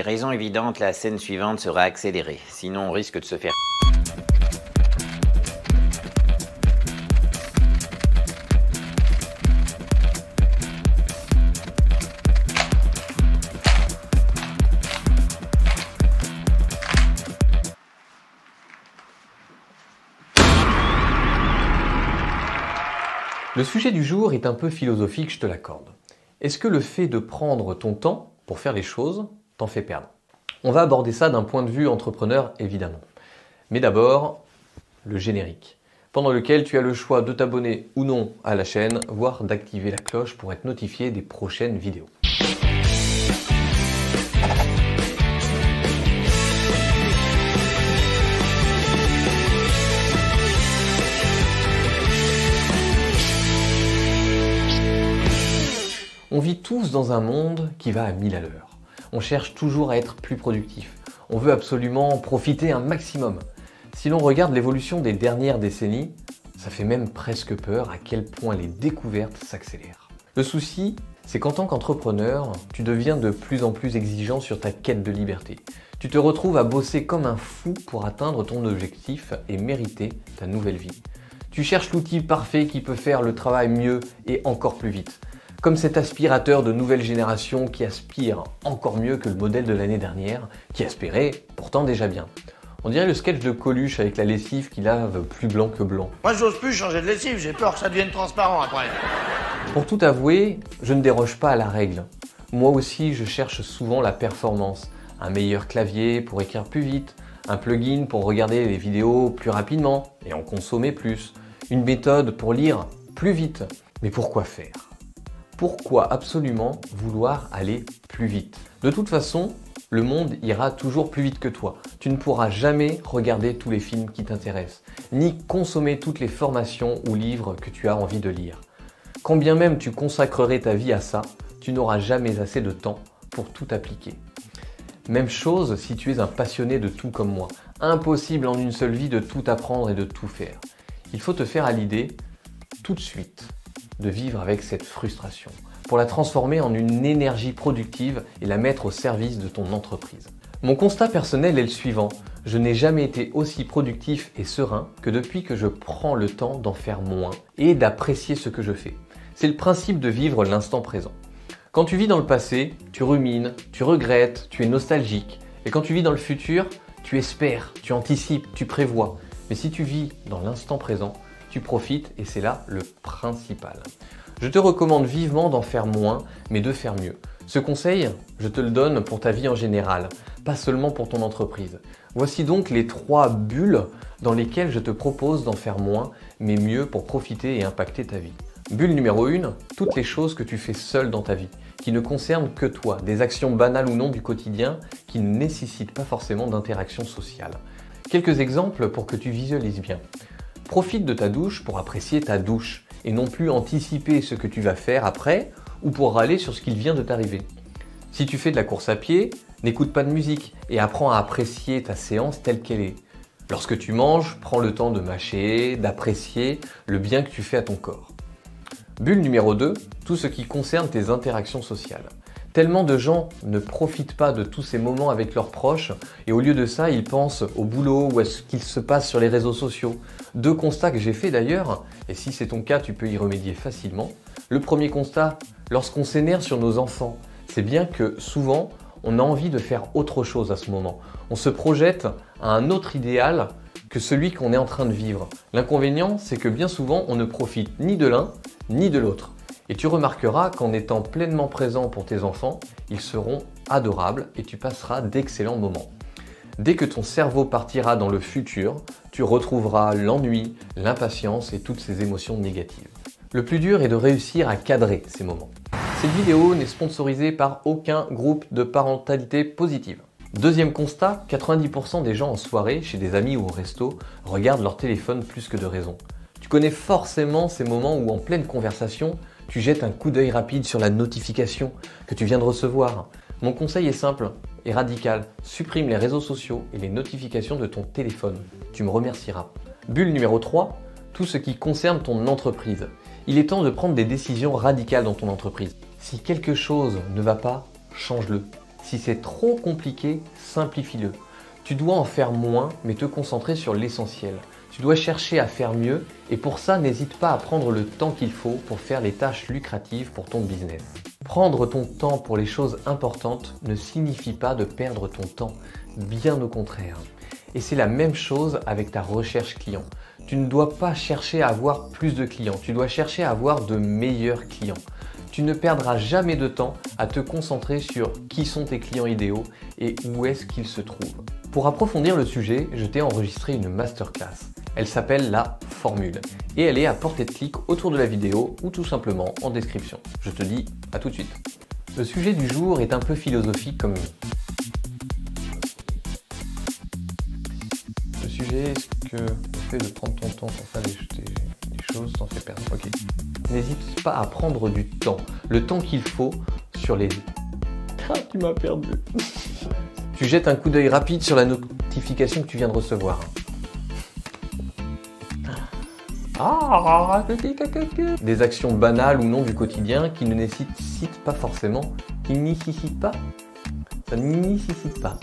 des raisons évidentes, la scène suivante sera accélérée. Sinon, on risque de se faire... Le sujet du jour est un peu philosophique, je te l'accorde. Est-ce que le fait de prendre ton temps pour faire les choses t'en fait perdre? On va aborder ça d'un point de vue entrepreneur, évidemment. Mais d'abord, le générique, pendant lequel tu as le choix de t'abonner ou non à la chaîne, voire d'activer la cloche pour être notifié des prochaines vidéos. On vit tous dans un monde qui va à 1000 à l'heure. On cherche toujours à être plus productif. On veut absolument profiter un maximum. Si l'on regarde l'évolution des dernières décennies, ça fait même presque peur à quel point les découvertes s'accélèrent. Le souci, c'est qu'en tant qu'entrepreneur, tu deviens de plus en plus exigeant sur ta quête de liberté. Tu te retrouves à bosser comme un fou pour atteindre ton objectif et mériter ta nouvelle vie. Tu cherches l'outil parfait qui peut faire le travail mieux et encore plus vite. Comme cet aspirateur de nouvelle génération qui aspire encore mieux que le modèle de l'année dernière, qui aspirait pourtant déjà bien. On dirait le sketch de Coluche avec la lessive qui lave plus blanc que blanc. Moi j'ose plus changer de lessive, j'ai peur que ça devienne transparent après. Pour tout avouer, je ne déroge pas à la règle. Moi aussi je cherche souvent la performance. Un meilleur clavier pour écrire plus vite, un plugin pour regarder les vidéos plus rapidement et en consommer plus, une méthode pour lire plus vite. Mais pourquoi faire ? Pourquoi absolument vouloir aller plus vite? De toute façon, le monde ira toujours plus vite que toi. Tu ne pourras jamais regarder tous les films qui t'intéressent, ni consommer toutes les formations ou livres que tu as envie de lire. Quand bien même tu consacrerais ta vie à ça, tu n'auras jamais assez de temps pour tout appliquer. Même chose si tu es un passionné de tout comme moi. Impossible en une seule vie de tout apprendre et de tout faire. Il faut te faire à l'idée, tout de suite, de vivre avec cette frustration, pour la transformer en une énergie productive et la mettre au service de ton entreprise. Mon constat personnel est le suivant, je n'ai jamais été aussi productif et serein que depuis que je prends le temps d'en faire moins et d'apprécier ce que je fais. C'est le principe de vivre l'instant présent. Quand tu vis dans le passé, tu rumines, tu regrettes, tu es nostalgique. Et quand tu vis dans le futur, tu espères, tu anticipes, tu prévois. Mais si tu vis dans l'instant présent, tu profites et c'est là le principal. Je te recommande vivement d'en faire moins, mais de faire mieux. Ce conseil, je te le donne pour ta vie en général, pas seulement pour ton entreprise. Voici donc les 3 bulles dans lesquelles je te propose d'en faire moins, mais mieux pour profiter et impacter ta vie. Bulle numéro 1, toutes les choses que tu fais seul dans ta vie, qui ne concernent que toi, des actions banales ou non du quotidien qui ne nécessitent pas forcément d'interaction sociale. Quelques exemples pour que tu visualises bien. Profite de ta douche pour apprécier ta douche et non plus anticiper ce que tu vas faire après ou pour râler sur ce qu'il vient de t'arriver. Si tu fais de la course à pied, n'écoute pas de musique et apprends à apprécier ta séance telle qu'elle est. Lorsque tu manges, prends le temps de mâcher, d'apprécier le bien que tu fais à ton corps. Bulle numéro 2, tout ce qui concerne tes interactions sociales. Tellement de gens ne profitent pas de tous ces moments avec leurs proches et au lieu de ça, ils pensent au boulot ou à ce qu'il se passe sur les réseaux sociaux. 2 constats que j'ai fait d'ailleurs, et si c'est ton cas, tu peux y remédier facilement. Le premier constat, lorsqu'on s'énerve sur nos enfants, c'est bien que souvent, on a envie de faire autre chose à ce moment. On se projette à un autre idéal que celui qu'on est en train de vivre. L'inconvénient, c'est que bien souvent, on ne profite ni de l'un ni de l'autre. Et tu remarqueras qu'en étant pleinement présent pour tes enfants, ils seront adorables et tu passeras d'excellents moments. Dès que ton cerveau partira dans le futur, tu retrouveras l'ennui, l'impatience et toutes ces émotions négatives. Le plus dur est de réussir à cadrer ces moments. Cette vidéo n'est sponsorisée par aucun groupe de parentalité positive. Deuxième constat, 90% des gens en soirée, chez des amis ou au resto, regardent leur téléphone plus que de raison. Tu connais forcément ces moments où en pleine conversation, tu jettes un coup d'œil rapide sur la notification que tu viens de recevoir. Mon conseil est simple et radical. Supprime les réseaux sociaux et les notifications de ton téléphone. Tu me remercieras. Bulle numéro 3, tout ce qui concerne ton entreprise. Il est temps de prendre des décisions radicales dans ton entreprise. Si quelque chose ne va pas, change-le. Si c'est trop compliqué, simplifie-le. Tu dois en faire moins, mais te concentrer sur l'essentiel. Tu dois chercher à faire mieux et pour ça, n'hésite pas à prendre le temps qu'il faut pour faire les tâches lucratives pour ton business. Prendre ton temps pour les choses importantes ne signifie pas de perdre ton temps, bien au contraire. Et c'est la même chose avec ta recherche client. Tu ne dois pas chercher à avoir plus de clients, tu dois chercher à avoir de meilleurs clients. Tu ne perdras jamais de temps à te concentrer sur qui sont tes clients idéaux et où est-ce qu'ils se trouvent. Pour approfondir le sujet, je t'ai enregistré une masterclass. Elle s'appelle la formule et elle est à portée de clic autour de la vidéo ou tout simplement en description. Je te dis à tout de suite. Le sujet du jour est un peu philosophique comme le sujet, est-ce que le fait de prendre ton temps pour faire des choses t'en fait perdre? Ok. N'hésite pas à prendre du temps, le temps qu'il faut sur les... Ah, tu m'as perdu. Tu jettes un coup d'œil rapide sur la notification que tu viens de recevoir. Des actions banales ou non du quotidien qui ne nécessitent pas forcément, ça ne nécessite pas